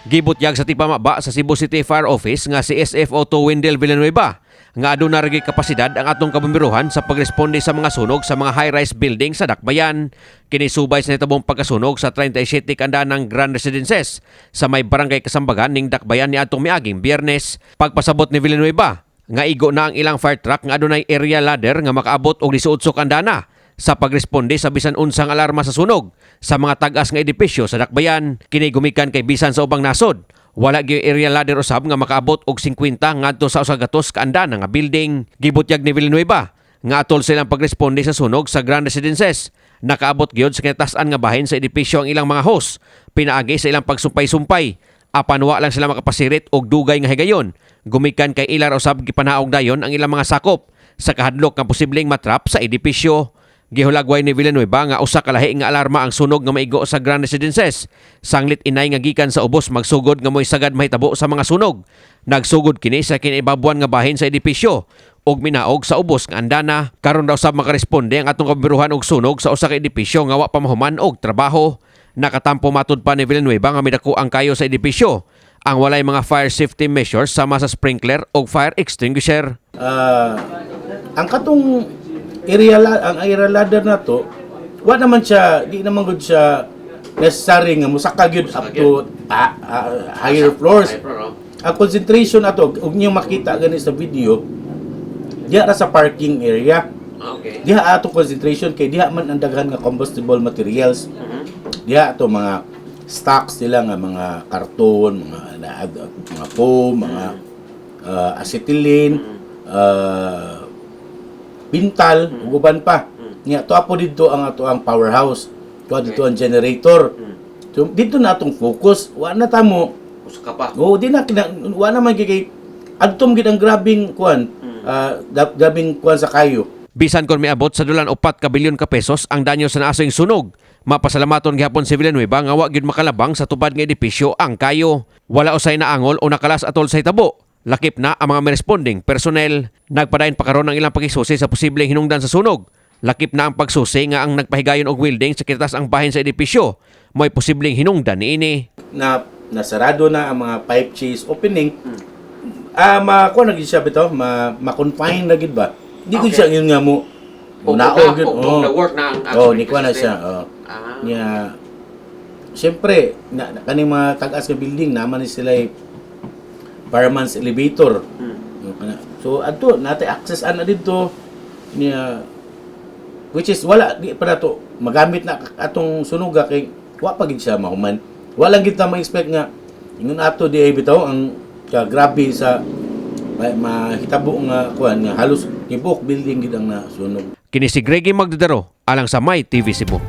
Gibutyag sa tipamaba sa Cebu City Fire Office nga si SFO2 Wendell Villanueva nga aduna ragi kapasidad ang atong kabomberuhan sa pagresponde sa mga sunog sa mga high-rise building sa Dakbayan. Kinisubay sa nitabong pagkasunog sa 37 kandanang Grand Residences sa may barangay Kasambagan ning Dakbayan ni atong miaging Biyernes. Pagpasabot ni Villanueva nga igo na ang ilang fire truck nga adunay area ladder nga makaabot og 18 kandana sa pagresponde sa bisan unsang alarma sa sunog sa mga tag-as nga edipisyo sa Dakbayan. Kini gumikan kay bisan sa ubang nasod. Wala gyud area ladder usab nga makaabot og 50 ngadto sa usa ka kaandana nga building. Gibutyag ni Villanueva nga atol silang pagresponde sa sunog sa Grand Residences. Nakaabot gyud sa kinatasan nga bahin sa edipisyo ang ilang mga host. Pinaagi sa ilang pagsumpay-sumpay. Apan wa lang sila makapasirit og dugay nga higayon. Gumikan kay ilar usab gipanaog dayon ang ilang mga sakop sa kahadlok nga posibleng matrap sa edipisyo. Gihulagway ni Villanueva nga usa ka lahi nga alarma ang sunog nga maigo sa Grand Residences. Sanglit inay nga gikan sa ubos magsugod nga mo'y sagad mahitabo sa mga sunog. Nagsugod kini sa kinibabuan nga bahin sa edipisyo ug minaog sa ubos nga andana. Karon daw sab makaresponde ang atong kabiruhan og sunog sa usa ka edipisyo nga wa pa mahuman og trabaho. Nakatampo matud pa ni Villanueva nga midako ang kayo sa edipisyo. Ang walay mga fire safety measures sama sa sprinkler o fire extinguisher. Ang katong ang area ladder na to, wa naman siya, di naman gud siya necessary nga musaka gyud up to higher floors. Ang concentration ato, ug niyo makita gani sa video, diha ra sa parking area. Okay. Diha ato concentration kay diha man ang daghan nga combustible materials. Diha ato mga stocks nila nga mga karton, mga foam, mga acetylene, pintal, uban pa. Nga to apo dito ang ato ang powerhouse. To dito ang generator. So dito na atong focus. Wa na tamo Usa ka pa. di na wa na man gigay adtom gid ang grabing kuan. Grabing kuan sa kayo. Bisan kon miabot sa dulan 4 ka bilyon ka pesos ang danyo sa naasong sunog. Mapasalamaton gihapon si Villanueva nga wa gyud makalabang sa tubad nga edipisyo ang kayo. Wala usay na angol o nakalas atol sa hitabo. Lakip na ang mga responding personnel. Nagpadayon pa karon ang ilang pagisusi sa posibleng hinungdan sa sunog. Lakip na ang pagsusi nga ang nagpahigayon og welding sa kitas ang bahin sa edipisyo. May posibleng hinungdan niini. Nasarado na ang mga pipe chase opening. Kuha na gid siya bitaw, ma-confine na gid ba? Di ko siya yun nga mo. Naog yun. work na ang ni kuha na siya. Niya, siyempre, kaning mga tag-as nga building, naman ni sila fireman's elevator. So, ato, natin access na dito niya, which is, wala, di pa na to, magamit na atong sunuga kay, wa pa gid siya mahuman. Walang kita ma-expect nga, ingon ato di ay bitaw, ang grabe sa mahitabo nga kuan nga halos tibok building gid ang nasunog. Kini si Greggy Magdadaro alang sa My TV Cebu.